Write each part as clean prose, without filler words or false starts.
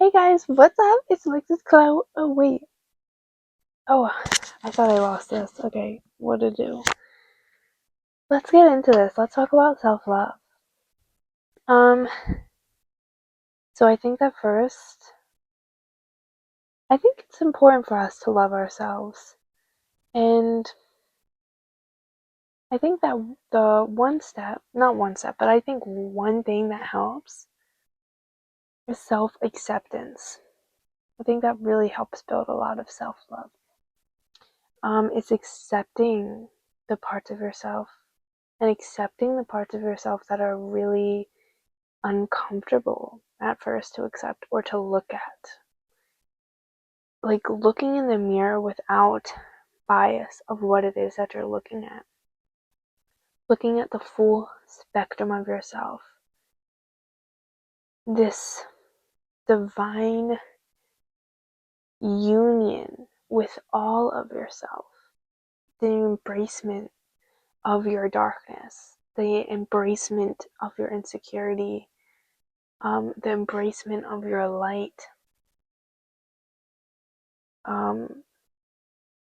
Hey guys, what's up? It's Alexis Cloud. Oh wait. Oh, I thought I lost this. Okay, what to do? Let's get into this. Let's talk about self-love. Um, so I think that first, I think it's important for us to love ourselves. And I think that the one step, not one step, but I think one thing that helps is self-acceptance. I think that really helps build a lot of self-love. It's accepting the parts of yourself and accepting the parts of yourself that are really uncomfortable at first to accept or to look at. Like looking in the mirror without bias of what it is that you're looking at. Looking at the full spectrum of yourself. This divine union with all of yourself. The embracement of your darkness. The embracement of your insecurity. The embracement of your light.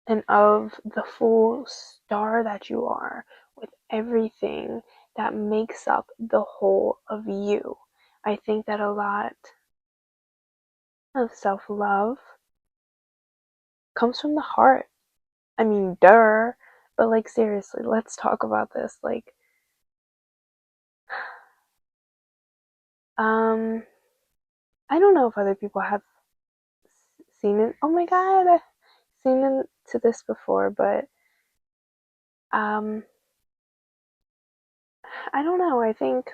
And of the full star that you are, with everything that makes up the whole of you. I think that a lot of self-love comes from the heart. I mean, duh, but like seriously, let's talk about this. Um, I don't know if other people have seen it. Oh my god, I've seen into this before, but um, I don't know. I think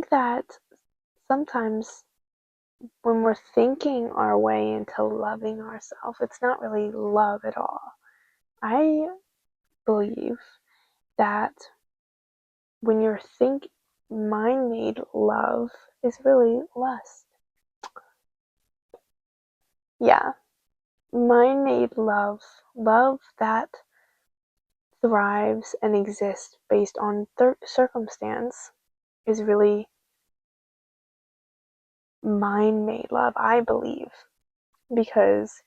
that sometimes when we're thinking our way into loving ourselves, it's not really love at all. I believe that when you're mind made love is really lust. Yeah, mind made love, love that thrives and exists based on circumstance, is really mind made love, I believe, because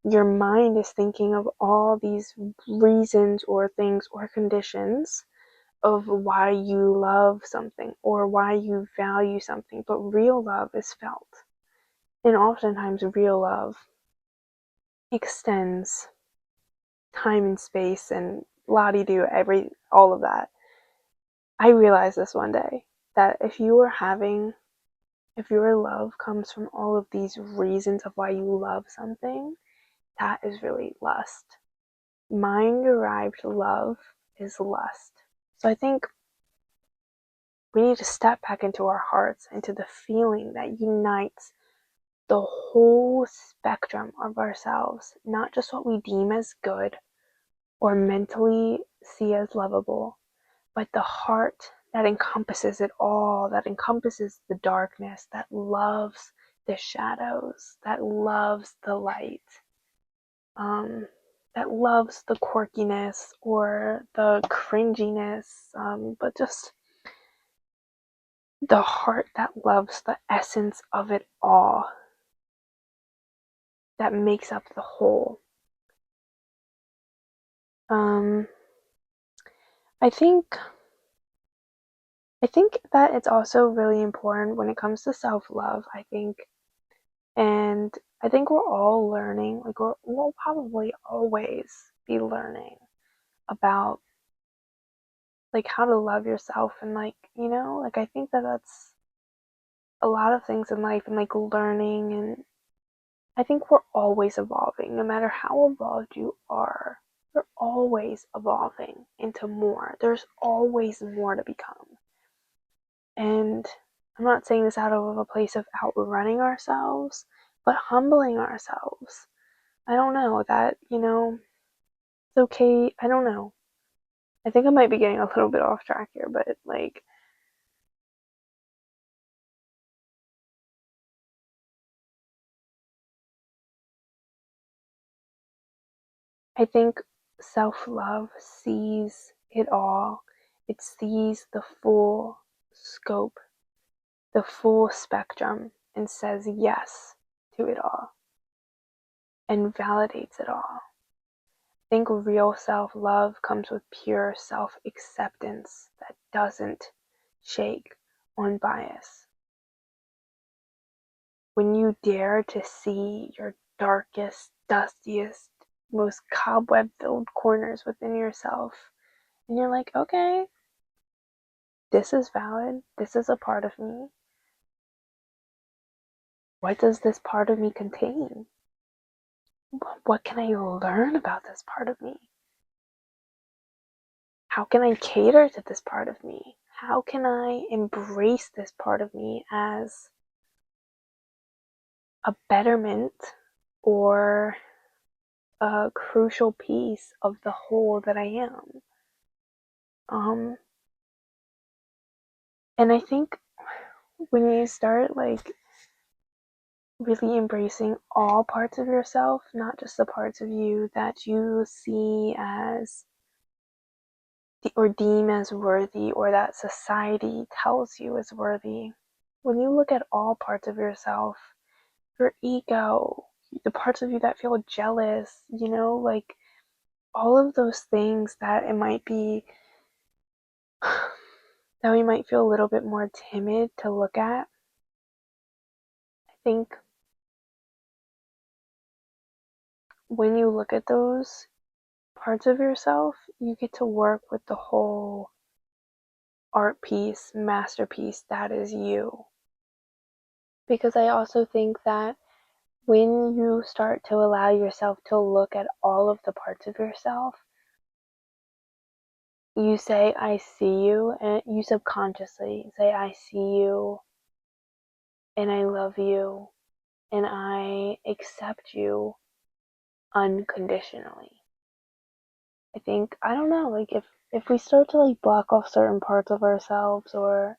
your mind is thinking of all these reasons or things or conditions of why you love something or why you value something, but real love is felt. And oftentimes, real love extends time and space and la di do, all of that. I realized this one day that if your love comes from all of these reasons of why you love something, that is really lust. Mind derived love is lust. So I think we need to step back into our hearts, into the feeling that unites the whole spectrum of ourselves, not just what we deem as good or mentally see as lovable, but the heart that encompasses it all, that encompasses the darkness, that loves the shadows, that loves the light, that loves the quirkiness or the cringiness, but just the heart that loves the essence of it all, that makes up the whole. Um, I think I think that it's also really important when it comes to self-love. And I think we're all learning. We'll probably always be learning about like how to love yourself and like I think that that's a lot of things in life and like learning, and I think we're always evolving. No matter how evolved you are, you're always evolving into more. There's always more to become. And I'm not saying this out of a place of outrunning ourselves, but humbling ourselves. I don't know that, it's okay. I don't know. I think I might be getting a little bit off track here, but like, I think self love sees it all It sees the full scope, the full spectrum, and says yes to it all and validates it all. I think real self-love comes with pure self-acceptance that doesn't shake on bias. When you dare to see your darkest, dustiest, most cobweb-filled corners within yourself, and you're like, okay, this is valid, this is a part of me. What does this part of me contain? What can I learn about this part of me? How can I cater to this part of me? How can I embrace this part of me as a betterment or a crucial piece of the whole that I am? And I think when you start like really embracing all parts of yourself, not just the parts of you that you see as or deem as worthy or that society tells you is worthy. When you look at all parts of yourself, your ego, the parts of you that feel jealous, like all of those things that it might be that we might feel a little bit more timid to look at. I think when you look at those parts of yourself, you get to work with the whole art piece, masterpiece that is you. Because I also think that when you start to allow yourself to look at all of the parts of yourself, you say, I see you, and you subconsciously say, I see you, and I love you, and I accept you unconditionally. I think, I don't know, like if we start to like block off certain parts of ourselves or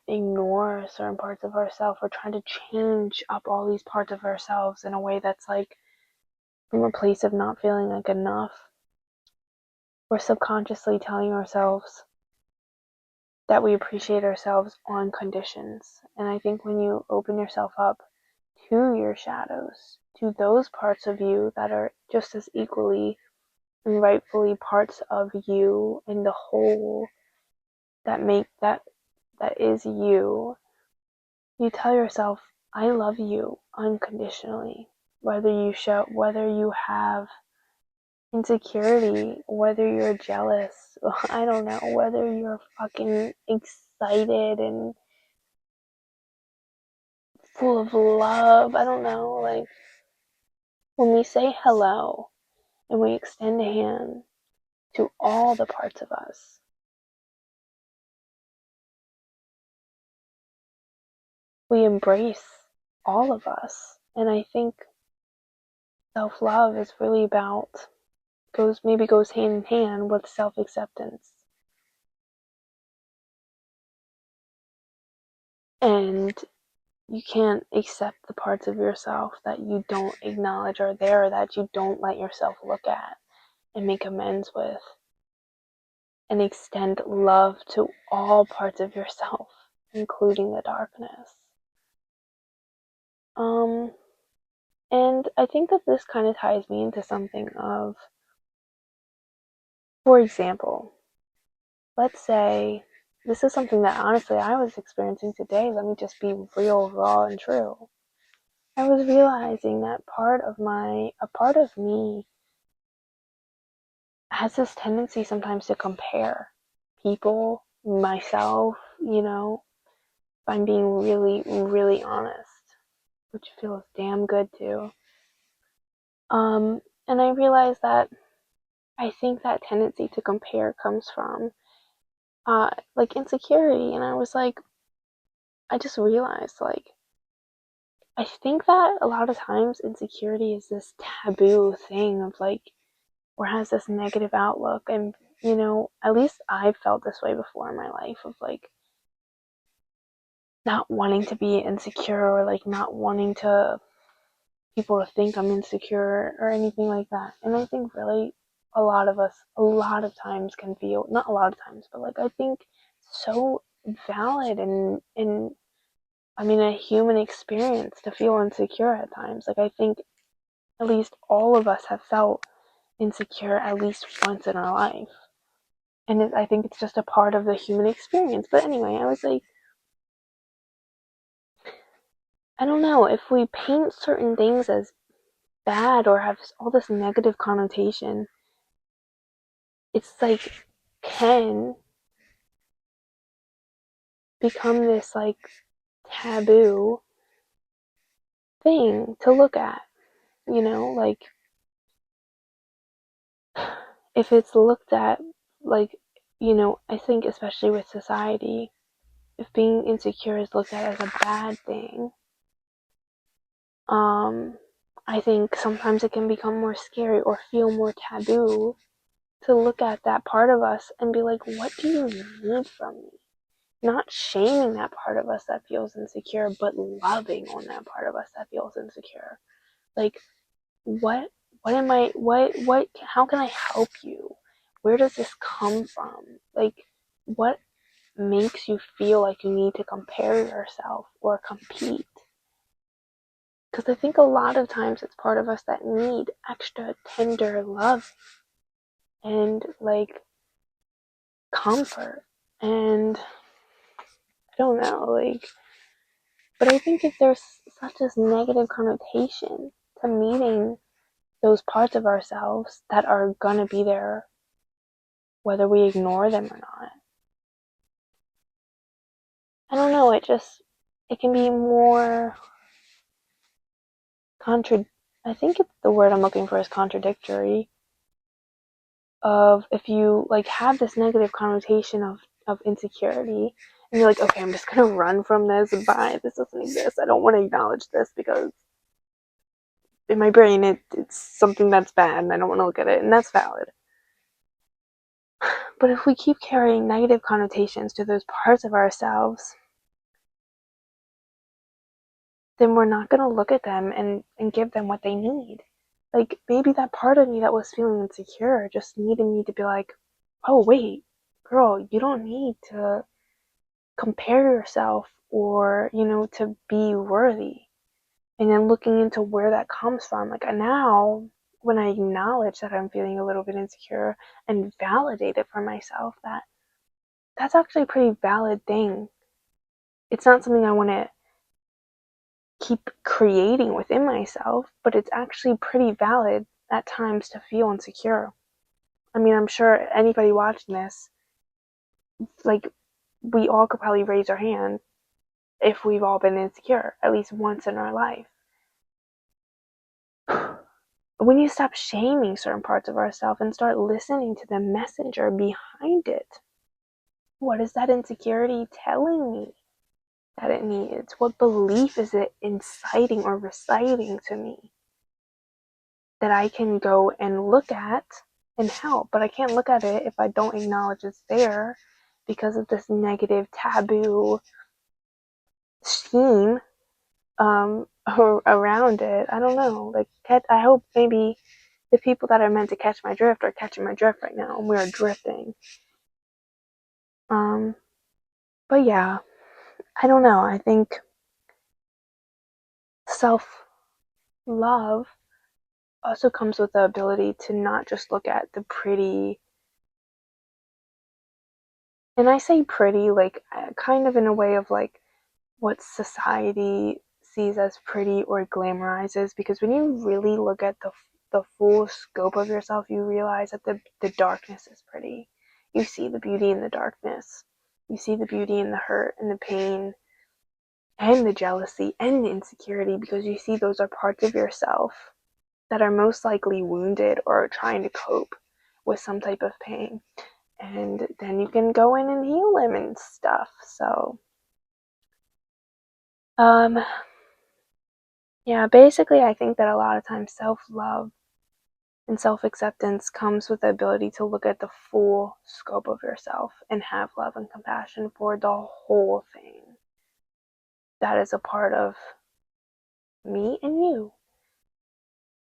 ignore certain parts of ourselves, or trying to change up all these parts of ourselves in a way that's like from a place of not feeling like enough, we're subconsciously telling ourselves that we appreciate ourselves on conditions. And I think when you open yourself up to your shadows, to those parts of you that are just as equally and rightfully parts of you in the whole that is you, you tell yourself, I love you unconditionally. Whether you have insecurity, whether you're jealous, I don't know, whether you're fucking excited and full of love, I don't know, like when we say hello and we extend a hand to all the parts of us, we embrace all of us. And I think self-love is really about goes hand in hand with self-acceptance. And you can't accept the parts of yourself that you don't acknowledge are there, or that you don't let yourself look at and make amends with, and extend love to all parts of yourself, including the darkness. And I think that this kind of ties me into something of, for example, let's say this is something that honestly I was experiencing today. Let me just be real, raw, and true. I was realizing that a part of me has this tendency sometimes to compare people, myself, if I'm being really, really honest, which feels damn good too. And I realized that I think that tendency to compare comes from like insecurity. And I just realized like I think that a lot of times insecurity is this taboo thing of like, or has this negative outlook. And, at least I've felt this way before in my life of like not wanting to be insecure, or like not wanting to people to think I'm insecure or anything like that. And I think really a lot of us, a lot of times can feel, not a lot of times, but like I think so valid and I mean, a human experience to feel insecure at times. Like, I think at least all of us have felt insecure at least once in our life. And I think it's just a part of the human experience. But anyway, I was like, I don't know, if we paint certain things as bad or have all this negative connotation, it's like, can become this like taboo thing to look at, like if it's looked at like, I think especially with society, if being insecure is looked at as a bad thing, um, I think sometimes it can become more scary or feel more taboo to look at that part of us and be like, what do you need from me? Not shaming that part of us that feels insecure, but loving on that part of us that feels insecure. Like, what what am I what how can I help you? Where does this come from? Like, what makes you feel like you need to compare yourself or compete? Because I think a lot of times it's part of us that need extra tender love and like comfort. And I don't know, like, but I think if there's such a negative connotation to meeting those parts of ourselves that are gonna be there whether we ignore them or not. I don't know, it can be more contra I think it's the word I'm looking for is contradictory of if you like have this negative connotation of insecurity and you're like, okay, I'm just gonna run from this. Bye, this doesn't exist. I don't want to acknowledge this because in my brain it's something that's bad and I don't want to look at it, and that's valid. But if we keep carrying negative connotations to those parts of ourselves, then we're not going to look at them and give them what they need. Like, maybe that part of me that was feeling insecure just needed me to be like, oh, wait, girl, you don't need to compare yourself or, to be worthy. And then looking into where that comes from. Like, now, when I acknowledge that I'm feeling a little bit insecure and validate it for myself, that's actually a pretty valid thing. It's not something I want to keep creating within myself, but it's actually pretty valid at times to feel insecure. I mean, I'm sure anybody watching this, like, we all could probably raise our hand if we've all been insecure at least once in our life. When you stop shaming certain parts of ourselves and start listening to the messenger behind it, what is that insecurity telling me that it needs? What belief is it inciting or reciting to me that I can go and look at and help? But I can't look at it if I don't acknowledge it's there because of this negative taboo scheme around it. I don't know. Like, I hope maybe the people that are meant to catch my drift are catching my drift right now, and we are drifting. Um, but yeah, I don't know. I think self love also comes with the ability to not just look at the pretty, and I say pretty like kind of in a way of like what society sees as pretty or glamorizes, because when you really look at the full scope of yourself, you realize that the darkness is pretty. You see the beauty in the darkness. You see the beauty in the hurt and the pain and the jealousy and the insecurity, because you see those are parts of yourself that are most likely wounded or trying to cope with some type of pain. And then you can go in and heal them and stuff. So, um, yeah, basically, I think that a lot of times self love and self acceptance comes with the ability to look at the full scope of yourself and have love and compassion for the whole thing that is a part of me and you.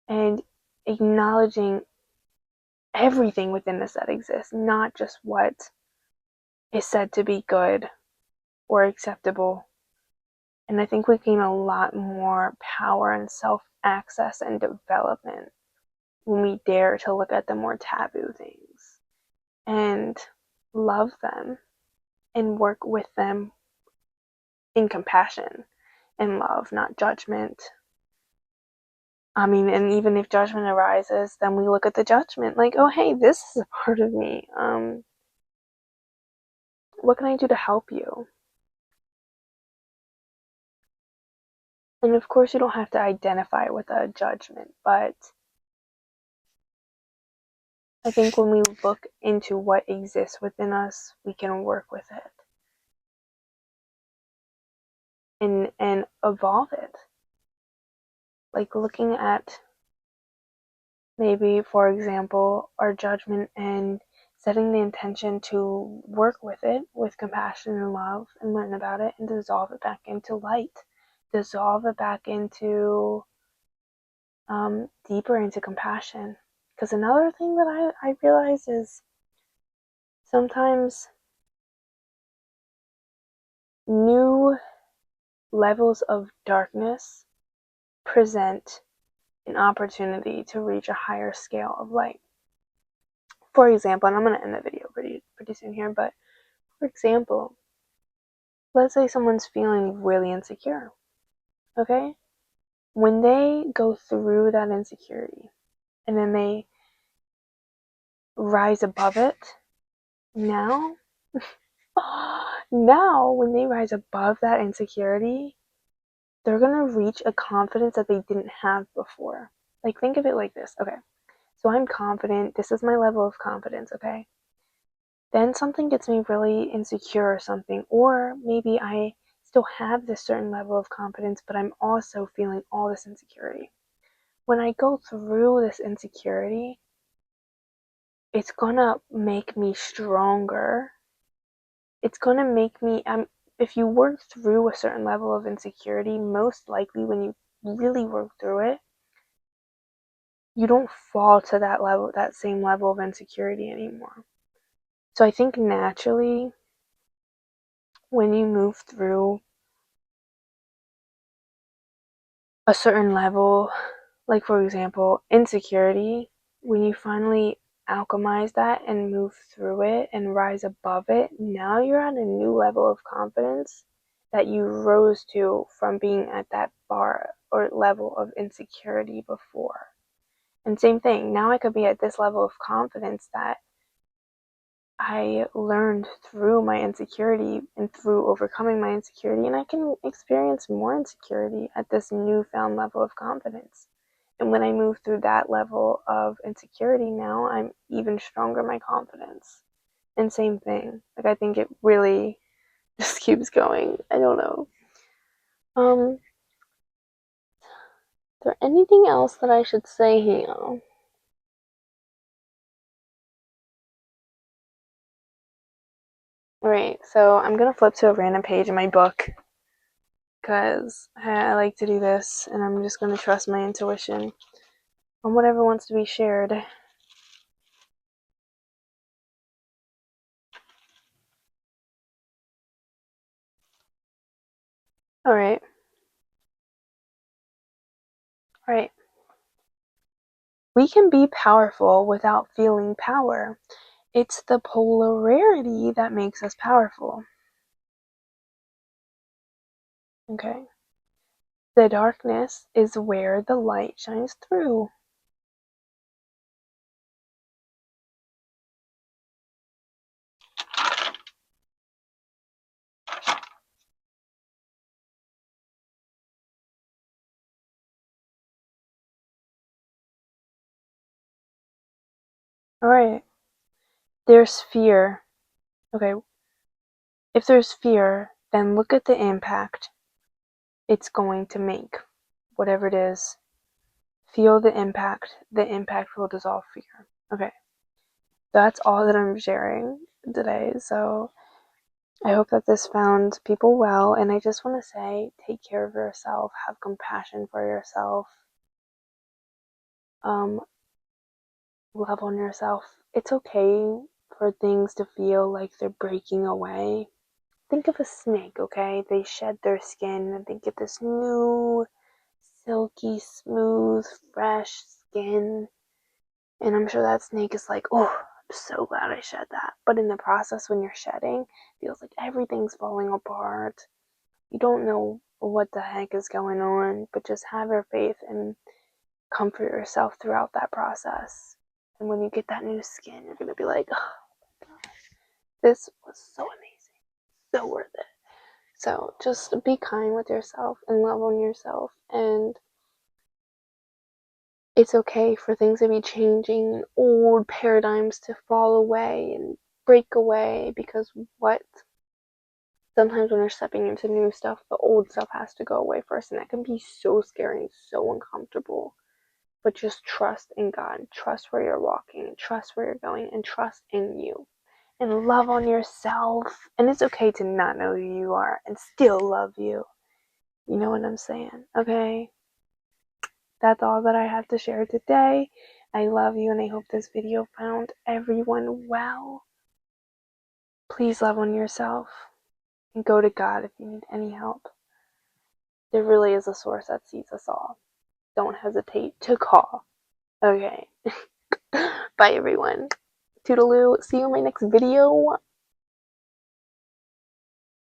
And acknowledging everything within us that exists, not just what is said to be good or acceptable. And I think we gain a lot more power and self-access and development when we dare to look at the more taboo things and love them and work with them in compassion and love, not judgment. I mean, and even if judgment arises, then we look at the judgment like, oh, hey, this is a part of me. What can I do to help you? And of course, you don't have to identify with a judgment, but I think when we look into what exists within us, we can work with it and evolve it. Like looking at maybe, for example, our judgment and setting the intention to work with it with compassion and love and learn about it and dissolve it back into light, dissolve it back into deeper into compassion. Because another thing that I realize is sometimes new levels of darkness present an opportunity to reach a higher scale of light. For example, and I'm going to end the video pretty soon here, but for example, let's say someone's feeling really insecure, okay? When they go through that insecurity and then they rise above it, now, now when they rise above that insecurity, they're going to reach a confidence that they didn't have before. Like, think of it like this, okay? So I'm confident, this is my level of confidence, okay? Then something gets me really insecure or something, or maybe I still have this certain level of confidence, but I'm also feeling all this insecurity. When I go through this insecurity, it's gonna make me stronger. It's gonna make me, if you work through a certain level of insecurity, most likely when you really work through it, you don't fall to that level, that same level of insecurity anymore. So I think naturally, when you move through a certain level, like for example, insecurity, when you finally alchemize that and move through it and rise above it, now you're at a new level of confidence that you rose to from being at that bar or level of insecurity before. And same thing, now I could be at this level of confidence that I learned through my insecurity and through overcoming my insecurity, and I can experience more insecurity at this newfound level of confidence. And when I move through that level of insecurity now, I'm even stronger in my confidence. And same thing. Like, I think it really just keeps going. I don't know. Is there anything else that I should say here? Alright, so I'm gonna flip to a random page in my book because I like to do this, and I'm just gonna trust my intuition on whatever wants to be shared. Alright. Alright. We can be powerful without feeling power. It's the polarity that makes us powerful. Okay. The darkness is where the light shines through. Alright. There's fear. Okay. If there's fear, then look at the impact it's going to make. Whatever it is, feel the impact. The impact will dissolve fear. Okay. That's all that I'm sharing today. So I hope that this found people well. And I just want to say, take care of yourself, have compassion for yourself. love on yourself. It's okay for things to feel like they're breaking away. Think of a snake, okay? They shed their skin and they get this new, silky, smooth, fresh skin. And I'm sure that snake is like, oh, I'm so glad I shed that. But in the process, when you're shedding, it feels like everything's falling apart. You don't know what the heck is going on, but just have your faith and comfort yourself throughout that process. And when you get that new skin, you're going to be like, oh, this was so amazing, so worth it. So just be kind with yourself and love on yourself. And it's okay for things to be changing, old paradigms to fall away and break away, because what sometimes when you're stepping into new stuff, the old stuff has to go away first, and that can be so scary and so uncomfortable. But just trust in God, trust where you're walking, trust where you're going, and trust in you. And love on yourself. And it's okay to not know who you are and still love you. You know what I'm saying? Okay? That's all that I have to share today. I love you, and I hope this video found everyone well. Please love on yourself and go to God if you need any help. There really is a source that sees us all. Don't hesitate to call. Okay. Bye, everyone. Toodaloo. See you in my next video.